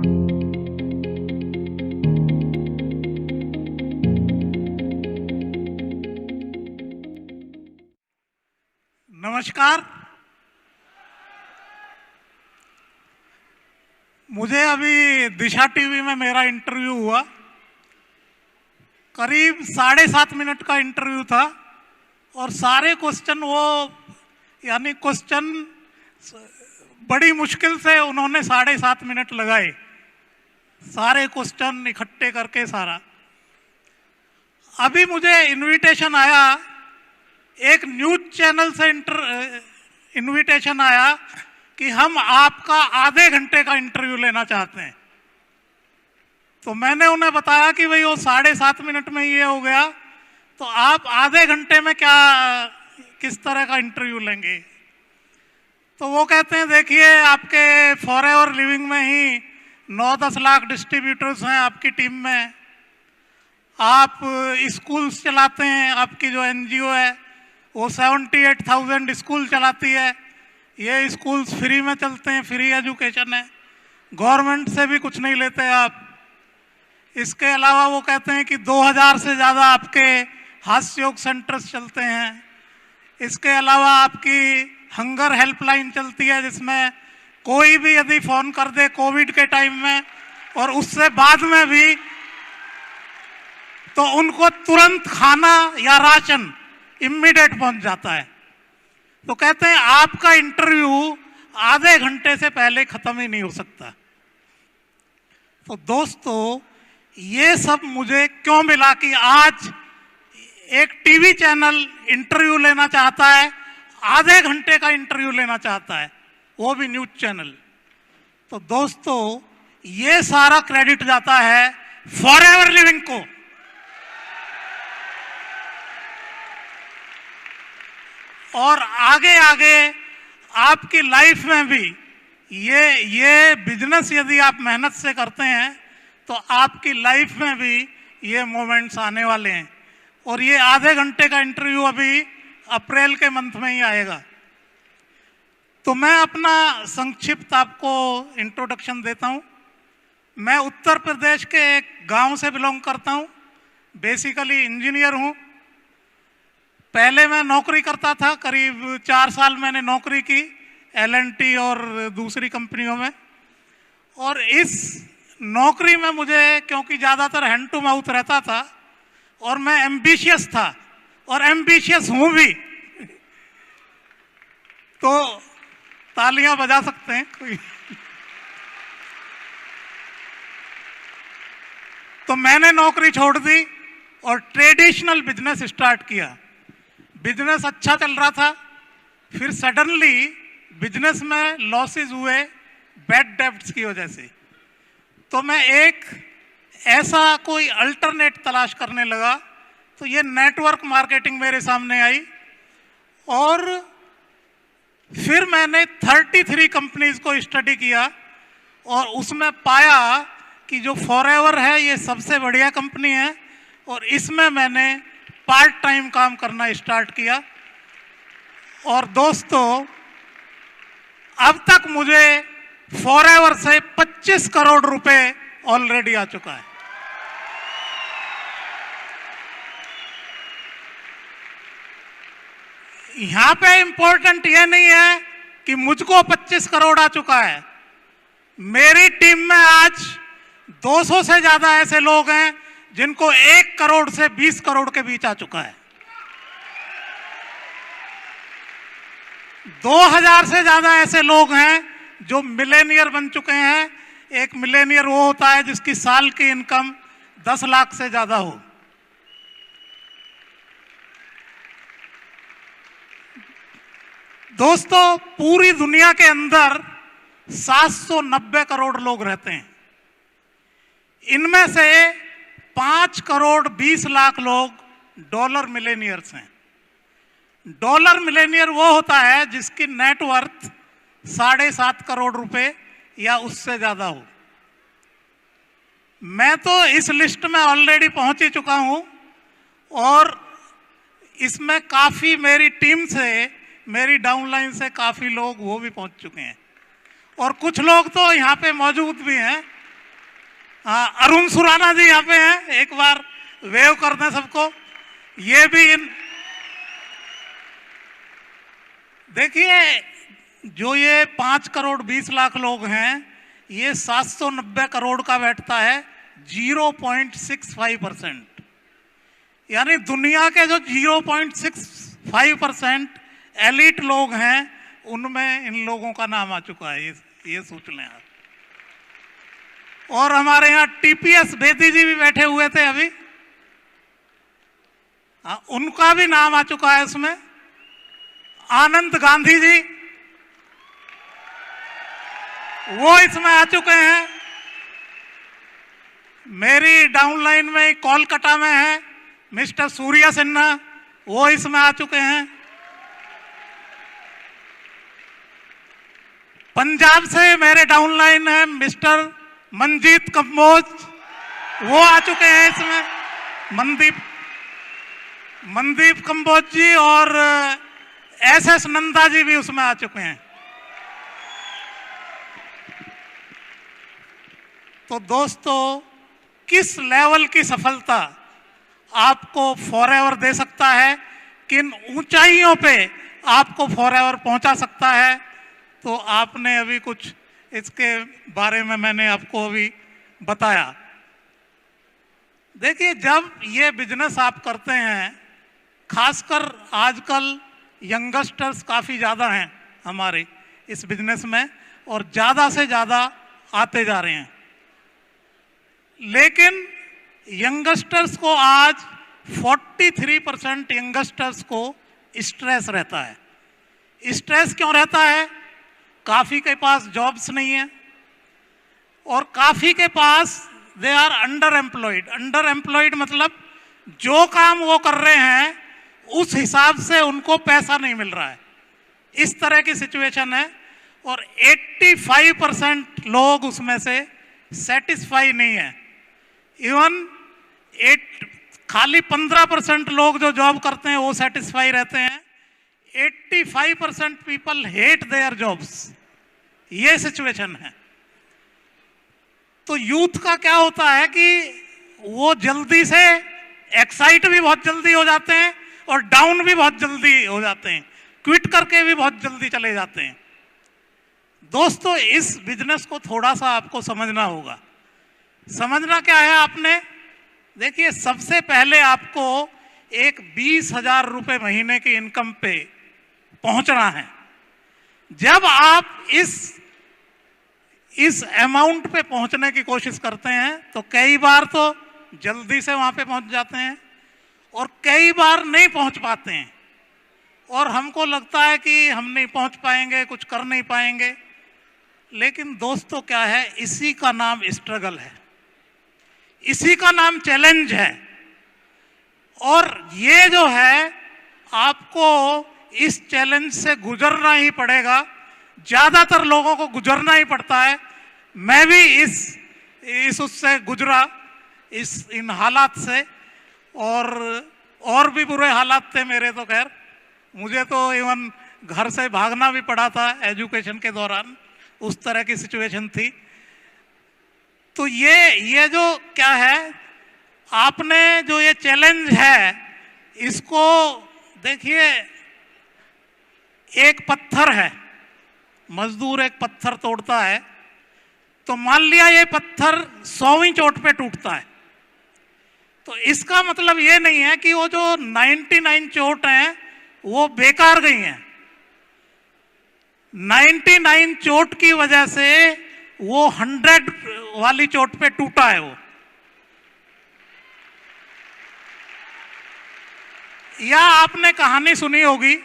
नमस्कार। मुझे अभी दिशा टीवी में मेरा इंटरव्यू हुआ। करीब 7.5 मिनट का इंटरव्यू था और सारे क्वेश्चन क्वेश्चन बड़ी मुश्किल से उन्होंने 7.5 मिनट लगाए, सारे क्वेश्चन इकट्ठे करके सारा। अभी मुझे इनविटेशन आया, एक न्यूज चैनल से इनविटेशन आया कि हम आपका आधे घंटे का इंटरव्यू लेना चाहते हैं। तो मैंने उन्हें बताया कि भाई वो 7.5 मिनट में ये हो गया, तो आप आधे घंटे में किस तरह का इंटरव्यू लेंगे। तो वो कहते हैं देखिए, आपके फॉरएवर लिविंग में ही 9-10 लाख डिस्ट्रीब्यूटर्स हैं आपकी टीम में, आप स्कूल्स चलाते हैं, आपकी जो एनजीओ है वो 78,000 स्कूल चलाती है, ये स्कूल्स फ्री में चलते हैं, फ्री एजुकेशन है, गवर्नमेंट से भी कुछ नहीं लेते आप। इसके अलावा वो कहते हैं कि 2000 से ज़्यादा आपके हास्य योग सेंटर्स चलते हैं। इसके अलावा आपकी हंगर हेल्पलाइन चलती है, जिसमें कोई भी यदि फ़ोन कर दे कोविड के टाइम में और उससे बाद में भी, तो उनको तुरंत खाना या राशन इमीडिएट पहुंच जाता है। तो कहते हैं आपका इंटरव्यू आधे घंटे से पहले खत्म ही नहीं हो सकता। तो दोस्तों, ये सब मुझे क्यों मिला कि आज एक टीवी चैनल इंटरव्यू लेना चाहता है, आधे घंटे का इंटरव्यू लेना चाहता है, वो भी न्यूज चैनल। तो दोस्तों, ये सारा क्रेडिट जाता है फॉरएवर लिविंग को। और आगे आगे आपकी लाइफ में भी ये बिजनेस यदि आप मेहनत से करते हैं तो आपकी लाइफ में भी ये मोमेंट्स आने वाले हैं। और ये आधे घंटे का इंटरव्यू अभी अप्रैल के मंथ में ही आएगा। तो मैं अपना संक्षिप्त आपको इंट्रोडक्शन देता हूँ। मैं उत्तर प्रदेश के एक गांव से बिलोंग करता हूँ, बेसिकली इंजीनियर हूँ। पहले मैं नौकरी करता था, करीब 4 साल मैंने नौकरी की L&T और दूसरी कंपनियों में। और इस नौकरी में मुझे, क्योंकि ज़्यादातर हैंड टू माउथ रहता था और मैं एम्बिशियस था और एम्बिशियस हूँ भी, तो तालियां बजा सकते हैं कोई। तो मैंने नौकरी छोड़ दी और ट्रेडिशनल बिजनेस स्टार्ट किया। बिजनेस अच्छा चल रहा था, फिर सडनली बिजनेस में लॉसेस हुए बैड डेब्ट्स की वजह से। तो मैं एक ऐसा कोई अल्टरनेट तलाश करने लगा, तो ये नेटवर्क मार्केटिंग मेरे सामने आई और फिर मैंने 33 कंपनीज को स्टडी किया और उसमें पाया कि जो फॉरएवर है ये सबसे बढ़िया कंपनी है और इसमें मैंने पार्ट टाइम काम करना स्टार्ट किया। और दोस्तों, अब तक मुझे फॉरएवर से 25 करोड़ रुपए ऑलरेडी आ चुका है। यहां पे इंपॉर्टेंट ये नहीं है कि मुझको 25 करोड़ आ चुका है, मेरी टीम में आज 200 से ज्यादा ऐसे लोग हैं जिनको 1 करोड़ से 20 करोड़ के बीच आ चुका है। 2000 से ज्यादा ऐसे लोग हैं जो मिलेनियर बन चुके हैं। एक मिलेनियर वो होता है जिसकी साल की इनकम 10 लाख से ज्यादा हो। दोस्तों, पूरी दुनिया के अंदर 790 करोड़ लोग रहते हैं। इनमें से 5 करोड़ 20 लाख लोग डॉलर मिलेनियर्स हैं। डॉलर मिलेनियर वो होता है जिसकी नेटवर्थ 7.5 करोड़ रुपए या उससे ज्यादा हो। मैं तो इस लिस्ट में ऑलरेडी पहुंच ही चुका हूं और इसमें काफी मेरी टीम से, मेरी डाउनलाइन से काफी लोग वो भी पहुंच चुके हैं और कुछ लोग तो यहाँ पे मौजूद भी हैं हाँ, अरुण सुराना जी यहाँ पे हैं, एक बार वेव कर दें सबको। ये भी देखिए, जो ये 5 करोड़ 20 लाख लोग हैं, ये 790 करोड़ का बैठता है 0.65%। यानी दुनिया के जो 0.65% एलिट लोग हैं, उनमें इन लोगों का नाम आ चुका है। ये सोच लें आप। और हमारे यहाँ टीपीएस बेदी जी भी बैठे हुए थे अभी, उनका भी नाम आ चुका है इसमें। आनंद गांधी जी, वो इसमें आ चुके हैं। मेरी डाउनलाइन में कोलकाता में है मिस्टर सूर्या सिन्हा, वो इसमें आ चुके हैं। पंजाब से मेरे डाउनलाइन है मिस्टर मनजीत कंबोज, वो आ चुके हैं इसमें। मनदीप कंबोज जी और एसएस नंदा जी भी उसमें आ चुके हैं। तो दोस्तों, किस लेवल की सफलता आपको फॉरएवर दे सकता है, किन ऊंचाइयों पे आपको फॉरएवर पहुंचा सकता है, तो आपने अभी कुछ इसके बारे में मैंने आपको अभी बताया। देखिए, जब ये बिजनेस आप करते हैं, खासकर आजकल यंगस्टर्स काफ़ी ज़्यादा हैं हमारे इस बिजनेस में, और ज़्यादा से ज़्यादा आते जा रहे हैं। लेकिन यंगस्टर्स को आज 43% यंगस्टर्स को स्ट्रेस रहता है। स्ट्रेस क्यों रहता है? काफ़ी के पास जॉब्स नहीं है, और काफ़ी के पास they are underemployed. Underemployed मतलब जो काम वो कर रहे हैं उस हिसाब से उनको पैसा नहीं मिल रहा है, इस तरह की सिचुएशन है। और 85% लोग उसमें से सेटिस्फाई नहीं है। इवन खाली 15% लोग जो जॉब करते हैं वो सेटिस्फाई रहते हैं। 85% पीपल हेट देयर जॉब्स, ये सिचुएशन है। तो यूथ का क्या होता है कि वो जल्दी से एक्साइट भी बहुत जल्दी हो जाते हैं और डाउन भी बहुत जल्दी हो जाते हैं, क्विट करके भी बहुत जल्दी चले जाते हैं। दोस्तों, इस बिजनेस को थोड़ा सा आपको समझना होगा। समझना क्या है आपने? देखिए, सबसे पहले आपको एक 20,000 रुपये महीने की इनकम पे पहुंचना है। जब आप इस अमाउंट पे पहुंचने की कोशिश करते हैं तो कई बार तो जल्दी से वहां पे पहुंच जाते हैं और कई बार नहीं पहुंच पाते हैं, और हमको लगता है कि हम नहीं पहुंच पाएंगे, कुछ कर नहीं पाएंगे। लेकिन दोस्तों, क्या है, इसी का नाम स्ट्रगल है, इसी का नाम चैलेंज है। और ये जो है, आपको इस चैलेंज से गुजरना ही पड़ेगा। ज़्यादातर लोगों को गुजरना ही पड़ता है। मैं भी इस उससे गुजरा, इन हालात से, और भी बुरे हालात थे मेरे। तो खैर, मुझे तो इवन घर से भागना भी पड़ा था एजुकेशन के दौरान, उस तरह की सिचुएशन थी। तो ये जो क्या है, आपने जो ये चैलेंज है, इसको देखिए, एक पत्थर है, मजदूर एक पत्थर तोड़ता है, तो मान लिया ये पत्थर 100वीं चोट पे टूटता है, तो इसका मतलब ये नहीं है कि वो जो 99 चोट हैं वो बेकार गई हैं। 99 चोट की वजह से वो 100 वाली चोट पे टूटा है वो। या आपने कहानी सुनी होगी,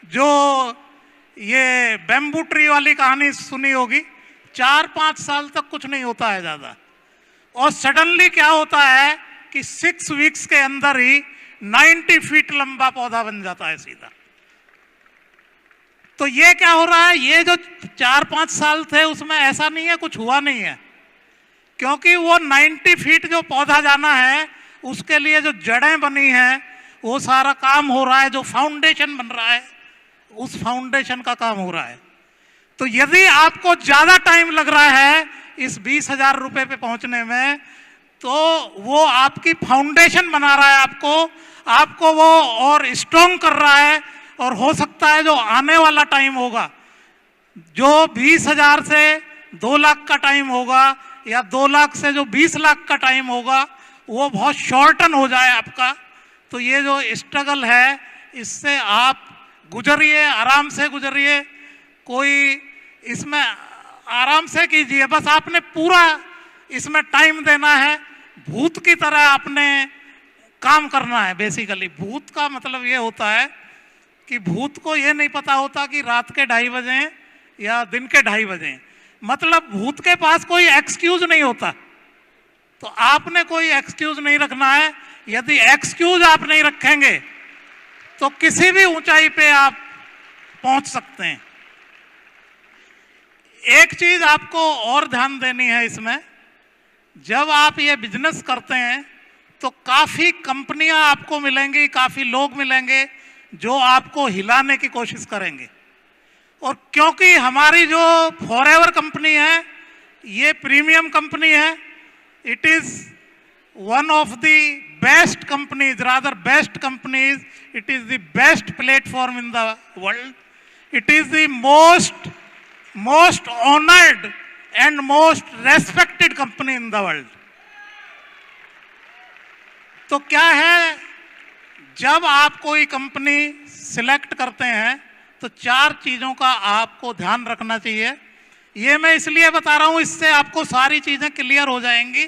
जो ये बैम्बू ट्री वाली कहानी सुनी होगी। 4-5 साल तक कुछ नहीं होता है ज़्यादा, और सडनली क्या होता है कि 6 वीक्स के अंदर ही 90 फीट लंबा पौधा बन जाता है सीधा। तो ये क्या हो रहा है, ये जो 4-5 साल थे उसमें ऐसा नहीं है, कुछ हुआ नहीं है, क्योंकि वो 90 फीट जो पौधा जाना है उसके लिए जो जड़ें बनी हैं, वो सारा काम हो रहा है। जो फाउंडेशन बन रहा है, उस फाउंडेशन का काम हो रहा है। तो यदि आपको ज्यादा टाइम लग रहा है इस 20,000 रुपए पे पहुंचने में, तो वो आपकी फाउंडेशन बना रहा है, आपको वो और स्ट्रॉन्ग कर रहा है। और हो सकता है जो आने वाला टाइम होगा, जो 20,000 से 2 लाख का टाइम होगा, या 2 लाख से जो 20 लाख का टाइम होगा, वो बहुत शॉर्टन हो जाए आपका। तो ये जो स्ट्रगल है, इससे आप गुजरिए, आराम से गुजरिए, कोई इसमें आराम से कीजिए। बस आपने पूरा इसमें टाइम देना है, भूत की तरह आपने काम करना है। बेसिकली भूत का मतलब ये होता है कि भूत को ये नहीं पता होता कि रात के 2:30 बजे या दिन के 2:30 बजे, मतलब भूत के पास कोई एक्सक्यूज नहीं होता। तो आपने कोई एक्सक्यूज नहीं रखना है। यदि एक्सक्यूज आप नहीं रखेंगे तो किसी भी ऊंचाई पे आप पहुंच सकते हैं। एक चीज आपको और ध्यान देनी है इसमें, जब आप ये बिजनेस करते हैं तो काफी कंपनियां आपको मिलेंगी, काफी लोग मिलेंगे जो आपको हिलाने की कोशिश करेंगे। और क्योंकि हमारी जो फॉरएवर कंपनी है, ये प्रीमियम कंपनी है, it is one of the best companies, rather best companies, it is the best platform in the world, it is the most honoured and most respected company in the world. तो क्या है, जब आप कोई company select करते हैं तो 4 चीजों का आपको ध्यान रखना चाहिए। ये मैं इसलिए बता रहा हूं, इससे आपको सारी चीजें क्लियर हो जाएंगी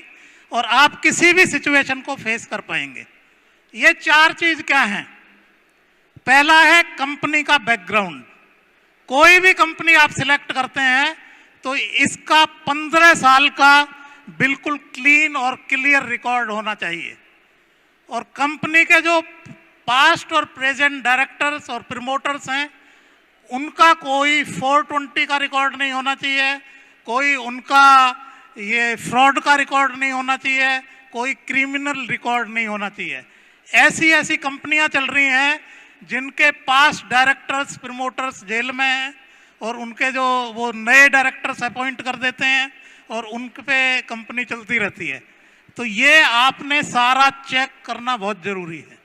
और आप किसी भी सिचुएशन को फेस कर पाएंगे। ये 4 चीज क्या हैं? पहला है कंपनी का बैकग्राउंड। कोई भी कंपनी आप सिलेक्ट करते हैं तो इसका 15 साल का बिल्कुल क्लीन और क्लियर रिकॉर्ड होना चाहिए। और कंपनी के जो पास्ट और प्रेजेंट डायरेक्टर्स और प्रमोटर्स हैं, उनका कोई 420 का रिकॉर्ड नहीं होना चाहिए, कोई उनका ये फ्रॉड का रिकॉर्ड नहीं होना चाहिए, कोई क्रिमिनल रिकॉर्ड नहीं होना चाहिए। ऐसी कंपनियां चल रही हैं जिनके पास्ट डायरेक्टर्स प्रमोटर्स जेल में हैं और उनके जो वो नए डायरेक्टर्स अपॉइंट कर देते हैं और उन पे कंपनी चलती रहती है। तो ये आपने सारा चेक करना बहुत जरूरी है।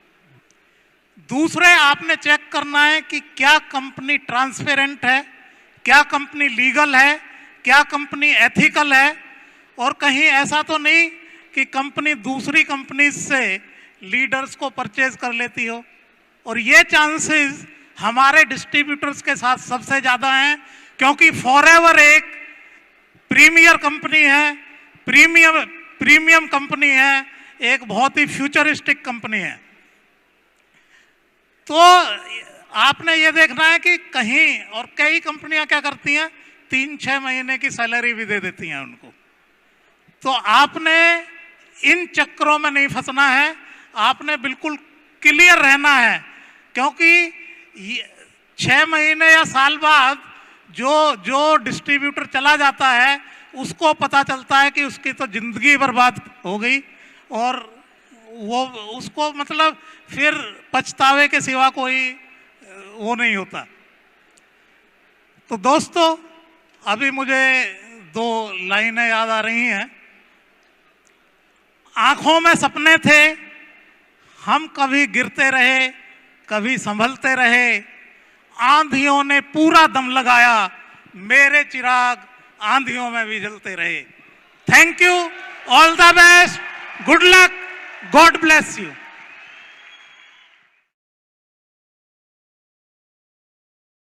दूसरे आपने चेक करना है कि क्या कंपनी ट्रांसपेरेंट है, क्या कंपनी लीगल है, क्या कंपनी एथिकल है, और कहीं ऐसा तो नहीं कि कंपनी दूसरी कंपनी से लीडर्स को परचेज कर लेती हो। और ये चांसेस हमारे डिस्ट्रीब्यूटर्स के साथ सबसे ज़्यादा हैं, क्योंकि फॉरएवर एक प्रीमियर कंपनी है, प्रीमियम कंपनी है, एक बहुत ही फ्यूचरिस्टिक कंपनी है। तो आपने ये देखना है कि कहीं, और कई कंपनियां क्या करती हैं, 3-6 महीने की सैलरी भी दे देती हैं उनको। तो आपने इन चक्करों में नहीं फंसना है, आपने बिल्कुल क्लियर रहना है, क्योंकि 6 महीने या साल बाद जो डिस्ट्रीब्यूटर चला जाता है उसको पता चलता है कि उसकी तो जिंदगी बर्बाद हो गई, और वो उसको मतलब फिर पछतावे के सिवा कोई वो नहीं होता। तो दोस्तों, अभी मुझे 2 लाइनें याद आ रही हैं। आंखों में सपने थे, हम कभी गिरते रहे, कभी संभलते रहे, आंधियों ने पूरा दम लगाया, मेरे चिराग आंधियों में भी जलते रहे। Thank you, all the best, good luck, God bless you.